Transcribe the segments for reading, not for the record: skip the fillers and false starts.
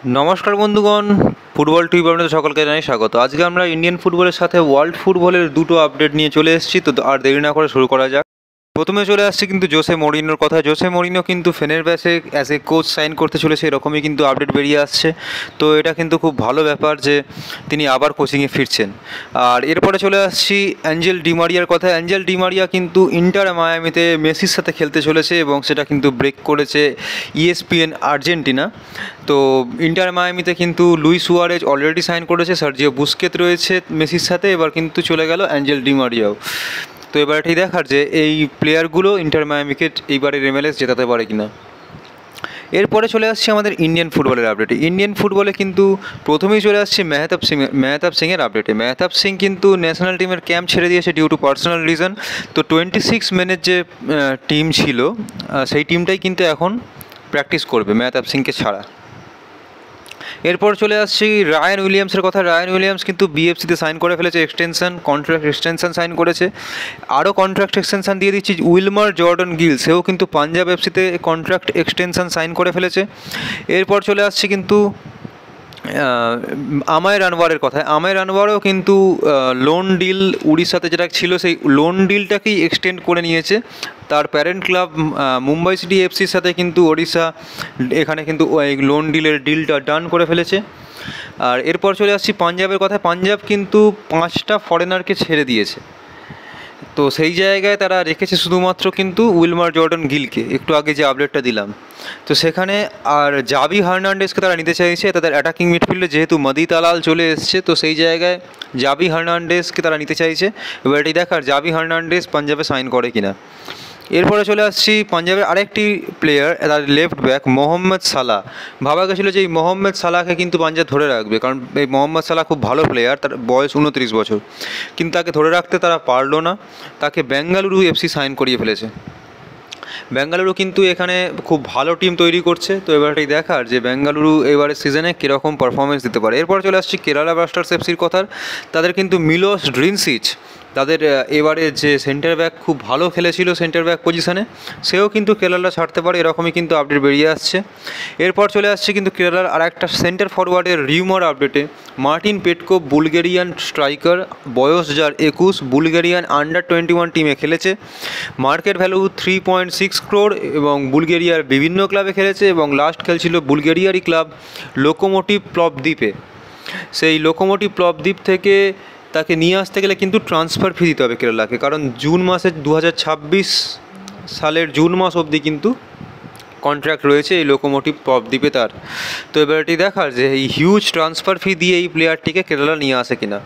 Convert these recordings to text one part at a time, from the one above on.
নমস্কার বন্ধুগণ, football tube আপনাদের সকলকে জানাই স্বাগত। আজকে আমরা ইন্ডিয়ান ফুটবলের সাথে ওয়ার্ল্ড ফুটবলের দুটো আপডেট নিয়ে চলে এসেছি। তো আর দেরি না করে শুরু করা যাক। প্রথমে চলে আসছে কিন্তু জোসে মরিনোর কথা। জোসে মরিনো কিন্তু ফেনেরবাচে অ্যাজ এ কোচ সাইন করতে চলেছে, এরকমই কিন্তু আপডেট বেরিয়ে আসছে। তো এটা কিন্তু খুব ভালো ব্যাপার যে তিনি আবার কোচিংয়ে ফিরছেন। আর এরপরে চলে আসছি অ্যাঞ্জেল ডিমারিয়ার কথা। অ্যাঞ্জেল ডিমারিয়া কিন্তু ইন্টার মায়ামিতে মেসির সাথে খেলতে চলেছে এবং সেটা কিন্তু ব্রেক করেছে ইএসপিএন আর্জেন্টিনা। তো ইন্টার মায়ামিতে কিন্তু লুইস সুয়ারেজ অলরেডি সাইন করেছে, সার্জিও বুস্কেত রয়েছে মেসির সাথে, এবার কিন্তু চলে গেল অ্যাঞ্জেল ডিমারিয়াও। তো এবার এটাই দেখার যে এই প্লেয়ারগুলো ইন্টার মায়ামিকে এইবারের এমএলএস জেতাতে পারে কিনা। এরপরে চলে আসছে আমাদের ইন্ডিয়ান ফুটবলের আপডেটে। ইন্ডিয়ান ফুটবলে কিন্তু প্রথমেই চলে আসছে মেহতাব সিংয়ের আপডেটে। মেহতাব সিং কিন্তু ন্যাশনাল টিমের ক্যাম্প ছেড়ে দিয়েছে ডিউ টু পার্সোনাল রিজন। তো 26 মেনের যে টিম ছিল সেই টিমটাই কিন্তু এখন প্র্যাকটিস করবে মেহতাব সিংকে ছাড়া। এরপর চলে আসছি রায়ান উইলিয়ামসের কথা। রায়ান উইলিয়ামস কিন্তু বিএফসিতে সাইন করে ফেলেছে, কন্ট্রাক্ট এক্সটেনশন সাইন করেছে। আরও কন্ট্রাক্ট এক্সটেনশন দিয়ে দিচ্ছি উইলমার জর্ডন গিল, সেও কিন্তু পাঞ্জাব এফসিতে কন্ট্রাক্ট এক্সটেনশন সাইন করে ফেলেছে। এরপর চলে আসছি কিন্তু আমায় আনোয়ারের কথায়। আমায় আনোয়ারও কিন্তু লোন ডিল উড়িষ্যাতে যেটা ছিল সেই লোন ডিলটাকেই এক্সটেন্ড করে নিয়েছে। তার প্যারেন্ট ক্লাব মুম্বাই সিটি এফসির সাথে কিন্তু ওড়িশা এখানে কিন্তু এই লোন ডিলটা ডান করে ফেলেছে। আর এরপর চলে আসছি পাঞ্জাবের কথায়। পাঞ্জাব কিন্তু 5টা ফরেনারকে ছেড়ে দিয়েছে। তো সেই জায়গায় তারা রেখেছে শুধুমাত্র কিন্তু উইলমার জর্ডন গিলকে, একটু আগে যে আপডেটটা দিলাম। তো সেখানে আর জাভি হার্নান্ডেজকে তারা নিতে চাইছে তাদের অ্যাটাকিং মিডফিল্ডে, যেহেতু মাদি তালাল চলে এসছে। তো সেই জায়গায় জাভি হার্নান্ডেজকে তারা নিতে চাইছে। এবার এটি দেখার জাভি হার্নান্ডেজ পাঞ্জাবে সাইন করে কিনা। এরপরে চলে আসছি পাঞ্জাবের আরেকটি প্লেয়ার, তার লেফট ব্যাক মোহাম্মদ সালাহ। ভাবা গেছিলো যে এই মোহাম্মদ সালাহকে কিন্তু পাঞ্জাব ধরে রাখবে, কারণ এই মোহাম্মদ সালাহ খুব ভালো প্লেয়ার, তার বয়স 29 বছর, কিন্তু তাকে ধরে রাখতে তারা পারলো না। তাকে বেঙ্গালুরু এফসি সাইন করিয়ে ফেলেছে। বেঙ্গালুরু কিন্তু এখানে খুব ভালো টিম তৈরি করছে। তো এবারটাই দেখার যে বেঙ্গালুরু এবারের সিজনে কীরকম পারফরমেন্স দিতে পারে। এরপর চলে আসছি কেরালা ব্লাস্টার্স এফসির কথার। তাদের কিন্তু মিলোস ড্রিনসিচ, তাদের এবারে যে সেন্টার ব্যাক খুব ভালো খেলেছিল সেন্টার ব্যাক পজিশনে, সেও কিন্তু কেরালা ছাড়তে পারে, এরকমই কিন্তু আপডেট বেরিয়ে আসছে। এরপর চলে আসছে কিন্তু কেরালার আর একটা সেন্টার ফরওয়ার্ডের রিউমার আপডেটে। মার্টিন পেটকো, বুলগেরিয়ান স্ট্রাইকার, বয়স যার 21, বুলগেরিয়ান আন্ডার-21 টিমে খেলেছে। মার্কেট ভ্যালু 3.6 crore এবং বুলগেরিয়ার বিভিন্ন ক্লাবে খেলেছে এবং লাস্ট খেলছিল বুলগেরিয়ারই ক্লাব লোকোমোটিভ প্লবদ্বীপে। সেই লোকোমোটিভ প্লবদ্বীপ থেকে তাকে নিয়ে আসতে গেলে কিন্তু ট্রান্সফার ফি দিতে হবে কেরালাকে, কারণ জুন মাসের 2026 সালের জুন মাস অবধি কিন্তু কন্ট্রাক্ট রয়েছে এই লোকোমোটিভ প্লবদ্বীপে তার। তো এবার এটি দেখার যে এই হিউজ ট্রান্সফার ফি দিয়ে এই প্লেয়ারটিকে কেরালা নিয়ে আসে কিনা।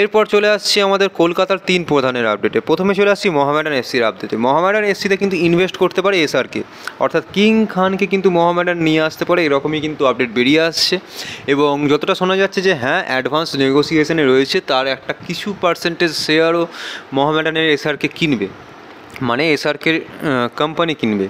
এরপর চলে আসছি আমাদের কলকাতার 3 প্রধানের আপডেটে। প্রথমে চলে আসছি মোহামেডান এফসির আপডেটে। মোহামেডান এফসিতে কিন্তু ইনভেস্ট করতে পারে এসআরকে, অর্থাৎ কিং খানকে কিন্তু মোহামেডান নিয়ে আসতে পারে, এরকমই কিন্তু আপডেট বেরিয়ে আসছে। এবং যতটা শোনা যাচ্ছে যে হ্যাঁ, অ্যাডভান্স নেগোসিয়েশনে রয়েছে, তার একটা কিছু পার্সেন্টেজ শেয়ারও মোহামেডানের এসআরকে কিনবে, মানে এসআরকে কোম্পানি কিনবে।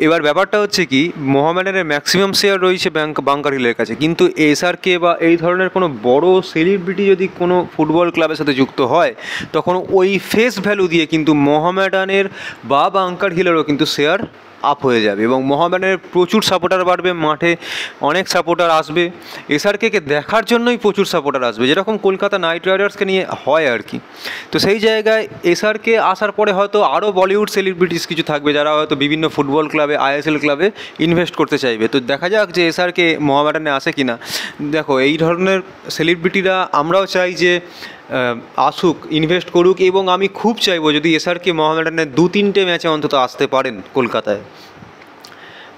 এবার ব্যাপারটা হচ্ছে কি, মোহামেডানের ম্যাক্সিমাম শেয়ার রয়েছে বাংকার হিলের কাছে, কিন্তু এসআরকে বা এই ধরনের কোনো বড় সেলিব্রিটি যদি কোনো ফুটবল ক্লাবের সাথে যুক্ত হয়, তখন ওই ফেস ভ্যালু দিয়ে কিন্তু মোহামেডানের বা বাংকার হিলেরও কিন্তু শেয়ার আপ হয়ে যাবে এবং মোহামেডানের প্রচুর সাপোর্টার বাড়বে, মাঠে অনেক সাপোর্টার আসবে, এসআরকে দেখার জন্যই প্রচুর সাপোর্টার আসবে, যেরকম কলকাতা নাইট রাইডার্সকে নিয়ে হয় আর কি। তো সেই জায়গায় এসআরকে আসার পরে হয়তো আরও বলিউড সেলিব্রিটিস কিছু থাকবে যারা হয়তো বিভিন্ন ফুটবল ক্লাবে, আইএসএল ক্লাবে ইনভেস্ট করতে চাইবে। তো দেখা যাক যে এসআরকে মোহামেডানে আসে কি না। দেখো, এই ধরনের সেলিব্রিটিরা আমরাও চাই যে আসুক, ইনভেস্ট করুক, এবং আমি খুব চাইবো যদি এসআরকে মোহামেডানের 2-3টে ম্যাচে অন্তত আসতে পারেন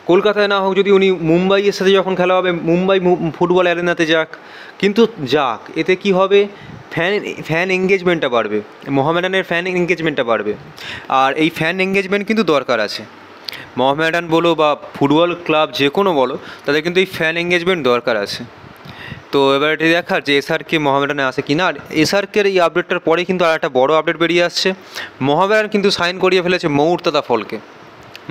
কলকাতায় না হোক, যদি উনি মুম্বাইয়ের সাথে যখন খেলা হবে মুম্বাই ফুটবল অ্যারেনাতে যাক, কিন্তু যাক, এতে কি হবে, ফ্যান এঙ্গেজমেন্টটা বাড়বে, মোহামেডানের ফ্যান এঙ্গেজমেন্টটা বাড়বে। আর এই ফ্যান এঙ্গেজমেন্ট কিন্তু দরকার আছে, মোহামেডান বলো বা ফুটবল ক্লাব যে কোনো বলো, তাদের কিন্তু এই ফ্যান এঙ্গেজমেন্ট দরকার আছে। তো এবার এটি দেখার যে এসআরকে মোহামেডানে আসে কিনা। আর এসআরকের এই আপডেটটার পরে কিন্তু আর একটা বড় আপডেট বেরিয়ে আসছে। মোহামেডান কিন্তু সাইন করিয়ে ফেলেছে মৌরতাদা ফলকে।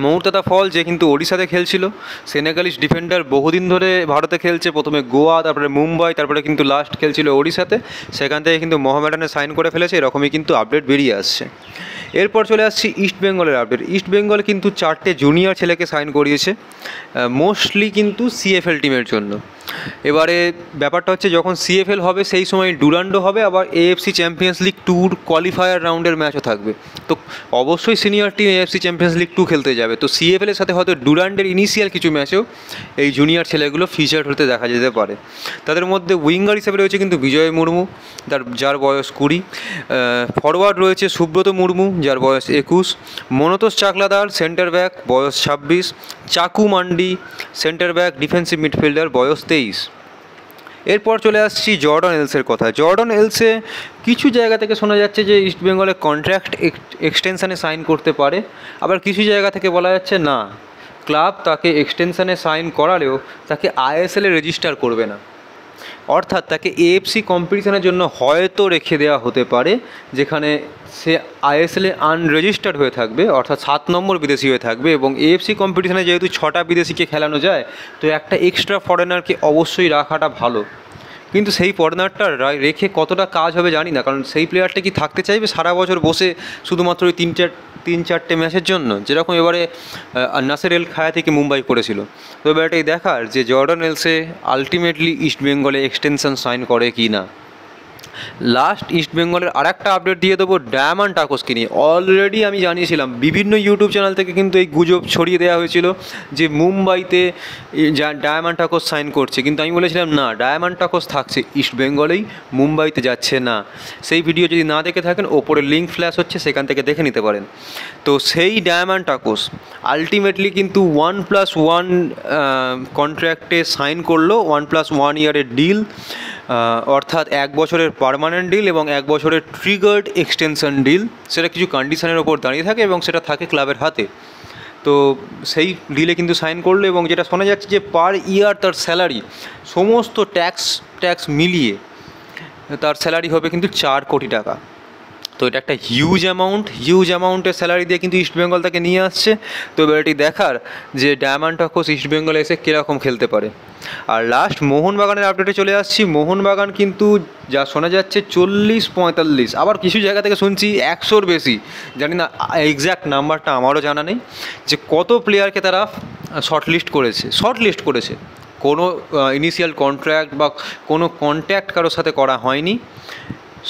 মৌরতাদা ফল যে কিন্তু ওড়িশাতে খেলছিল, সেনেগালিস ডিফেন্ডার, বহুদিন ধরে ভারতে খেলছে, প্রথমে গোয়া, তারপরে মুম্বাই, তারপরে কিন্তু লাস্ট খেলছিল ওড়িশাতে, সেখান থেকে কিন্তু মোহামেডানে সাইন করে ফেলেছে, এরকমই কিন্তু আপডেট বেরিয়ে আসছে। এরপর চলে আসছি ইস্ট বেঙ্গলের আপডেট। ইস্ট বেঙ্গল কিন্তু 4টে জুনিয়র ছেলেকে সাইন করিয়েছে, মোস্টলি কিন্তু সিএফএল টিমের জন্য। এবারে ব্যাপারটা হচ্ছে যখন সিএফএল হবে সেই সময় ডুরান্ডো হবে, আবার এএফসি চ্যাম্পিয়ন্স লিগ 2 কোয়ালিফায়ার রাউন্ডের ম্যাচও থাকবে। তো অবশ্যই senior team AFC champions league 2 খেলতে যাবে, তো সিএফএলের সাথে হয়তো ডুরান্ডের ইনিশিয়াল কিছু ম্যাচেও এই জুনিয়র ছেলেগুলো ফিচার হতে দেখা যেতে পারে। তাদের মধ্যে উইঙ্গার হিসেবে রয়েছে কিন্তু বিজয় মুর্মু, যার বয়স 20, ফরওয়ার্ড রয়েছে সুব্রত মুর্মু, যার বয়স 21, মনতোষ চাকলাদার সেন্টার ব্যাক, বয়স 26, চাকু mandi centre back defensive midfielder, বয়স 23। এরপর চলে আসছি জর্ডন এলসের কথা। জর্ডন এলসে কিছু জায়গা থেকে শোনা যাচ্ছে যে ইস্ট বেঙ্গলে কন্ট্রাক্ট এক্সটেনশানে সাইন করতে পারে, আবার কিছু জায়গা থেকে বলা যাচ্ছে না, ক্লাব তাকে এক্সটেনশানে সাইন করালেও তাকে আইএসএলে রেজিস্টার করবে না, অর্থাৎ তাকে এএফসি কম্পিটিশনের জন্য হয়তো রেখে দেওয়া হতে পারে, যেখানে সে আইএসএলে আনরেজিস্টার্ড হয়ে থাকবে, অর্থাৎ 7 নম্বর বিদেশি হয়ে থাকবে। এবং এএফসি কম্পিটিশনে যেহেতু 6টা বিদেশিকে খেলানো যায়, তো একটা এক্সট্রা ফরেনারকে অবশ্যই রাখাটা ভালো। কিন্তু সেই ফরেনারটা রেখে কতটা কাজ হবে জানি না, কারণ সেই প্লেয়ারটা কি থাকতে চাইবে সারা বছর বসে শুধুমাত্র ওই 3-4টে ম্যাচের জন্য, যেরকম এবারে নাসের এল খায়াতিকে মুম্বাই করেছিল। তো এবার এটাই দেখার যে জর্ডন এলসে আলটিমেটলি ইস্ট বেঙ্গলে এক্সটেনশন সাইন করে কি না। লাস্ট ইস্ট বেঙ্গলের আরেকটা আপডেট দিয়ে দেবো ডায়মন্ড টাকোসকে নিয়ে। অলরেডি আমি জানিয়েছিলাম, বিভিন্ন ইউটিউব চ্যানেল থেকে কিন্তু এই গুজব ছড়িয়ে দেওয়া হয়েছিল যে মুম্বাইতে ডায়মন্ড টাকোস সাইন করছে, কিন্তু আমি বলেছিলাম না, ডায়মন্ড টাকোস থাকছে ইস্ট বেঙ্গলেই, মুম্বাইতে যাচ্ছে না। সেই ভিডিও যদি না দেখে থাকেন, ওপরে লিঙ্ক ফ্ল্যাশ হচ্ছে, সেখান থেকে দেখে নিতে পারেন। তো সেই ডায়মন্ড টাকোস আলটিমেটলি কিন্তু 1+1 কন্ট্রাক্টে সাইন করলো, 1+1 ইয়ারের ডিল, অর্থাৎ 1 বছরের পার্মানেন্ট ডিল এবং 1 বছরের ট্রিগার্ড এক্সটেনশন ডিল। সেটা কিছু কন্ডিশনের ওপর দাঁড়িয়ে থাকে এবং সেটা থাকে ক্লাবের হাতে। তো সেই ডিলে কিন্তু সাইন করলো, এবং যেটা শোনা যাচ্ছে যে পার ইয়ার তার স্যালারি সমস্ত ট্যাক্স মিলিয়ে তার স্যালারি হবে কিন্তু 4 কোটি টাকা। তো এটা একটা হিউজ অ্যামাউন্টের স্যালারি দিয়ে কিন্তু ইস্ট বেঙ্গল তাকে নিয়ে আসছে। তো এবার এটি দেখার যে ডায়মন্ড টাকোস ইস্ট বেঙ্গলে এসে কীরকম খেলতে পারে। আর লাস্ট মোহনবাগানের আপডেটে চলে আসছি। মোহনবাগান কিন্তু যা শোনা যাচ্ছে 40-45, আবার কিছু জায়গা থেকে শুনছি 100-র বেশি, জানি না এক্স্যাক্ট নাম্বারটা আমারও জানা নেই, যে কত প্লেয়ারকে তারা শর্টলিস্ট করেছে। কোনো ইনিশিয়াল কন্ট্রাক্ট বা কোনো কন্ট্যাক্ট কারোর সাথে করা হয়নি,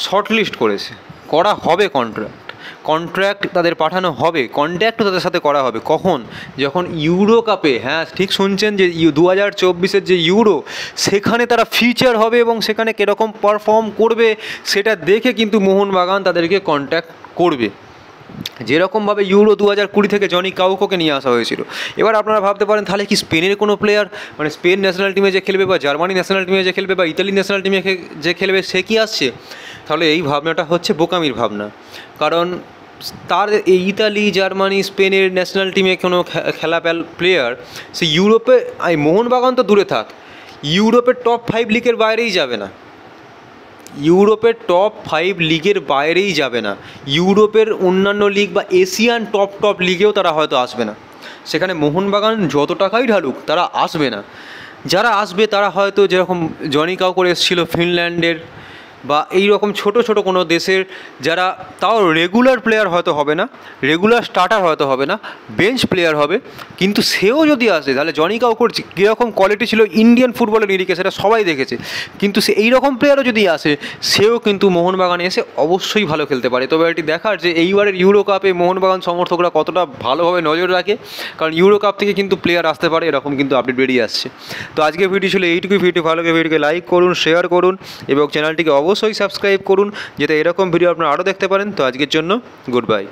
শর্টলিস্ট করা হবে কন্ট্রাক্ট তাদের পাঠানো হবে, কন্ট্যাক্টও তাদের সাথে করা হবে। কখন? যখন ইউরো কাপে, হ্যাঁ ঠিক শুনছেন, যে 2024-এর যে ইউরো, সেখানে তারা ফিচার হবে এবং সেখানে কীরকম পারফর্ম করবে সেটা দেখে কিন্তু মোহনবাগান তাদেরকে কন্ট্যাক্ট করবে। যেরকমভাবে ইউরো 2020 থেকে জনি কাউকোকে নিয়ে আসা হয়েছিল। এবার আপনারা ভাবতে পারেন, তাহলে কি স্পেনের কোনো প্লেয়ার, মানে স্পেন ন্যাশনাল টিমে যে খেলবে বা জার্মানি ন্যাশনাল টিমে যে খেলবে বা ইতালি ন্যাশনাল টিমে যে খেলবে, সে কি আসছে? তাহলে এই ভাবনাটা হচ্ছে বোকামির ভাবনা। কারণ তার এই ইতালি, জার্মানি, স্পেনের ন্যাশনাল টিমে কোনো খেলা প্লেয়ার সে ইউরোপে, মোহনবাগান তো দূরে থাক, ইউরোপের টপ 5 লিগের বাইরেই যাবে না, ইউরোপের অন্যান্য লিগ বা এশিয়ান টপ লিগেও তারা হয়তো আসবে না। সেখানে মোহনবাগান যত টাকাই ঢালুক তারা আসবে না। যারা আসবে তারা হয়তো যেরকম জনি কাউকোর এসেছিল ফিনল্যান্ডের বা এই রকম ছোটো কোনো দেশের, যারা তাও রেগুলার প্লেয়ার হয়তো হবে না, রেগুলার স্টার্টার হয়তো হবে না, বেঞ্চ প্লেয়ার হবে। কিন্তু সেও যদি আসে, তাহলে জনি কাউকোর কীরকম কোয়ালিটি ছিল ইন্ডিয়ান ফুটবলের নিরিখে সেটা সবাই দেখেছে। কিন্তু সে এইরকম প্লেয়ারও যদি আসে, সেও কিন্তু মোহনবাগানে এসে অবশ্যই ভালো খেলতে পারে। তবে এটি দেখার যে এইবারের ইউরো কাপে মোহনবাগান সমর্থকরা কতটা ভালোভাবে নজর রাখে, কারণ ইউরো কাপ থেকে কিন্তু প্লেয়ার আসতে পারে, এরকম কিন্তু আপডেট বেরিয়ে আসছে। তো আজকের ভিডিও ছিল এইটুকুই। ভিডিও ভালো লাগে ভিডিওকে লাইক করুন, শেয়ার করুন এবং চ্যানেলটিকে অবশ্যই সাবস্ক্রাইব করুন, যাতে এরকম ভিডিও আপনারা আরও দেখতে পারেন। তো আজকের জন্য গুড বাই।